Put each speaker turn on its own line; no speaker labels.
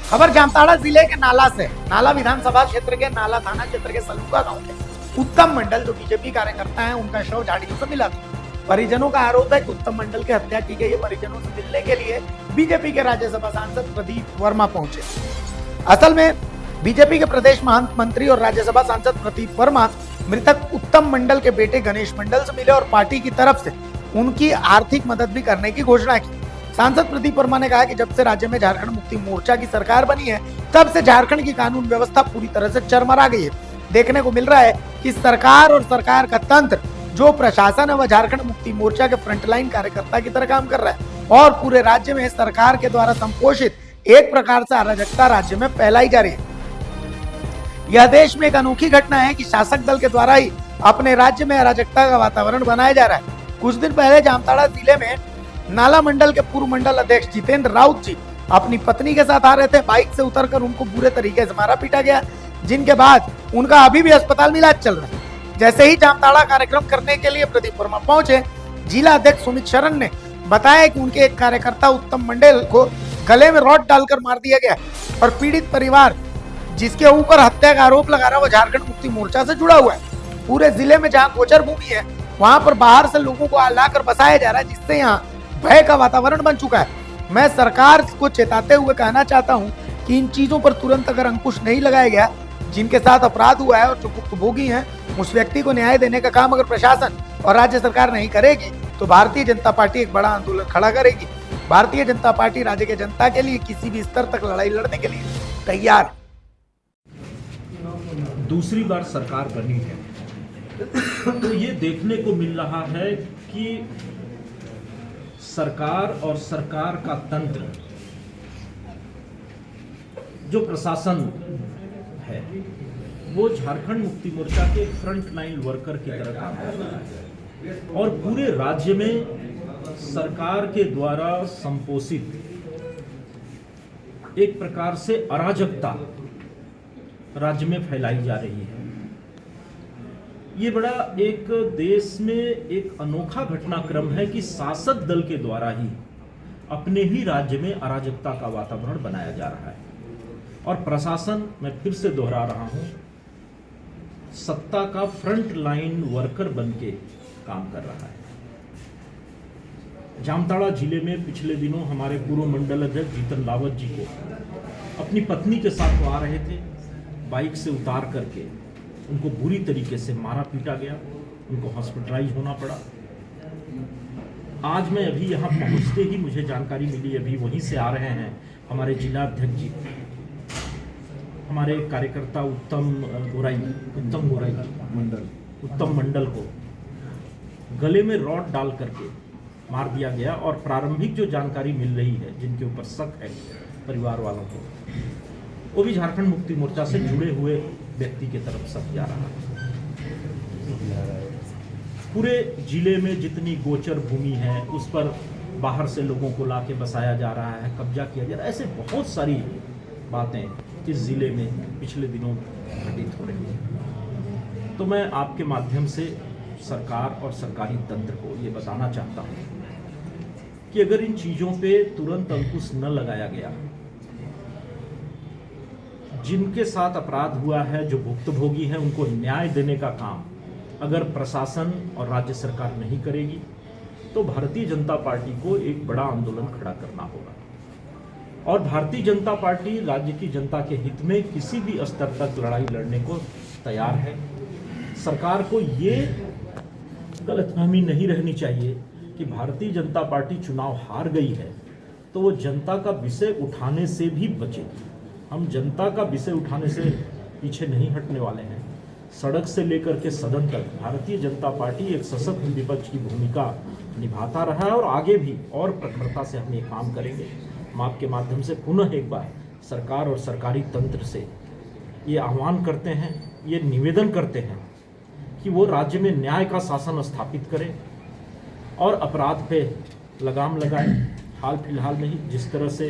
खबर जामताड़ा जिले के नाला से। नाला विधानसभा क्षेत्र के नाला थाना क्षेत्र के सलूका गांव के उत्तम मंडल जो बीजेपी कार्यकर्ता हैं, उनका शव झाड़ियों से मिला था। परिजनों का आरोप है कि उत्तम मंडल की हत्या की गई है। परिजनों से मिलने के लिए बीजेपी के राज्यसभा सांसद प्रदीप वर्मा पहुंचे। असल में बीजेपी के प्रदेश महामंत्री और राज्यसभा सांसद प्रदीप वर्मा मृतक उत्तम मंडल के बेटे गणेश मंडल से मिले और पार्टी की तरफ से उनकी आर्थिक मदद भी करने की घोषणा की। सांसद प्रदीप वर्मा ने कहा कि जब से राज्य में झारखंड मुक्ति मोर्चा की सरकार बनी है, तब से झारखंड की कानून व्यवस्था पूरी तरह से चरमरा गई है। देखने को मिल रहा है कि सरकार और सरकार का तंत्र, जो प्रशासन है, वह झारखंड मुक्ति मोर्चा के फ्रंटलाइन कार्यकर्ता की तरह काम कर रहा है और पूरे राज्य में सरकार के द्वारा संपोषित एक प्रकार से अराजकता राज्य में फैलाई जा रही है। यह देश में एक अनोखी घटना है कि शासक दल के द्वारा ही अपने राज्य में अराजकता का वातावरण बनाया जा रहा है। कुछ दिन पहले जामताड़ा जिले में नाला मंडल के पूर्व मंडल अध्यक्ष जितेंद्र राउत जी अपनी पत्नी के साथ आ रहे थे। बाइक से उतरकर उनको बुरे तरीके से मारा पीटा गया, जिनके बाद उनका अभी भी अस्पताल में इलाज चल रहा है। जैसे ही जामताड़ा कार्यक्रम करने के लिए प्रदीप वर्मा पहुंचे, जिला अध्यक्ष सुमित शरण ने बताया कि उनके एक कार्यकर्ता उत्तम मंडल को गले में रॉड डालकर मार दिया गया और पीड़ित परिवार जिसके ऊपर हत्या का आरोप लगा रहा है, वो झारखंड मुक्ति मोर्चा से जुड़ा हुआ है। पूरे जिले में जहाँ गोचर भूमि है, वहां पर बाहर से लोगों को लाकर बसाया जा रहा है, जिससे यहाँ भय का वातावरण बन चुका है। मैं सरकार को चेताते हुए कहना चाहता हूं कि इन चीजों पर तुरंत अगर अंकुश नहीं लगाया गया, जिनके साथ अपराध हुआ है और जो भुक्तभोगी हैं, उस व्यक्ति को न्याय देने का काम अगर प्रशासन और राज्य सरकार नहीं करेगी, तो भारतीय जनता पार्टी एक बड़ा आंदोलन खड़ा करेगी। भारतीय जनता पार्टी राज्य के जनता के लिए किसी भी स्तर तक लड़ाई लड़ने के लिए तैयार।
दूसरी बार सरकार बनी है तो ये देखने को मिल रहा है कि सरकार और सरकार का तंत्र, जो प्रशासन है, वो झारखंड मुक्ति मोर्चा के फ्रंट लाइन वर्कर की तरह काम कर रहा है और पूरे राज्य में सरकार के द्वारा संपोषित एक प्रकार से अराजकता राज्य में फैलाई जा रही है। ये बड़ा एक देश में एक अनोखा घटनाक्रम है कि शासक दल के द्वारा ही अपने ही राज्य में अराजकता का वातावरण बनाया जा रहा है और प्रशासन, मैं फिर से दोहरा रहा हूं, सत्ता का फ्रंट लाइन वर्कर बन के काम कर रहा है। जामताड़ा जिले में पिछले दिनों हमारे पूर्व मंडल अध्यक्ष जितेंद्र रावत जी को अपनी पत्नी के साथ वो आ रहे थे, बाइक से उतार करके उनको बुरी तरीके से मारा पीटा गया, उनको हॉस्पिटलाइज होना पड़ा। आज मैं अभी यहाँ पहुँचते ही मुझे जानकारी मिली, अभी वहीं से आ रहे हैं हमारे जिला अध्यक्ष जी, हमारे कार्यकर्ता उत्तम मंडल को गले में रॉड डाल करके मार दिया गया और प्रारंभिक जो जानकारी मिल रही है, जिनके ऊपर शक है परिवार वालों को, वो भी झारखंड मुक्ति मोर्चा से जुड़े हुए व्यक्ति की तरफ सब जा रहा है। पूरे जिले में जितनी गोचर भूमि है, उस पर बाहर से लोगों को लाके बसाया जा रहा है, कब्जा किया जा रहा है। ऐसे बहुत सारी बातें इस जिले में पिछले दिनों घटित हो रही है। तो मैं आपके माध्यम से सरकार और सरकारी तंत्र को ये बताना चाहता हूँ कि अगर इन चीज़ों पे तुरंत अंकुश न लगाया गया, जिनके साथ अपराध हुआ है, जो भुक्तभोगी हैं, उनको न्याय देने का काम अगर प्रशासन और राज्य सरकार नहीं करेगी, तो भारतीय जनता पार्टी को एक बड़ा आंदोलन खड़ा करना होगा। और भारतीय जनता पार्टी राज्य की जनता के हित में किसी भी स्तर तक लड़ाई लड़ने को तैयार है। सरकार को ये गलतफहमी नहीं रहनी चाहिए कि भारतीय जनता पार्टी चुनाव हार गई है तो वो जनता का विषय उठाने से भी बचे। हम जनता का विषय उठाने से पीछे नहीं हटने वाले हैं। सड़क से लेकर के सदन तक भारतीय जनता पार्टी एक सशक्त विपक्ष की भूमिका निभाता रहा है और आगे भी और प्रखरता से हम ये काम करेंगे। हम आपके माध्यम से पुनः एक बार सरकार और सरकारी तंत्र से ये आह्वान करते हैं, ये निवेदन करते हैं कि वो राज्य में न्याय का शासन स्थापित करें और अपराध पे लगाम लगाएं। हाल फिलहाल में ही जिस तरह से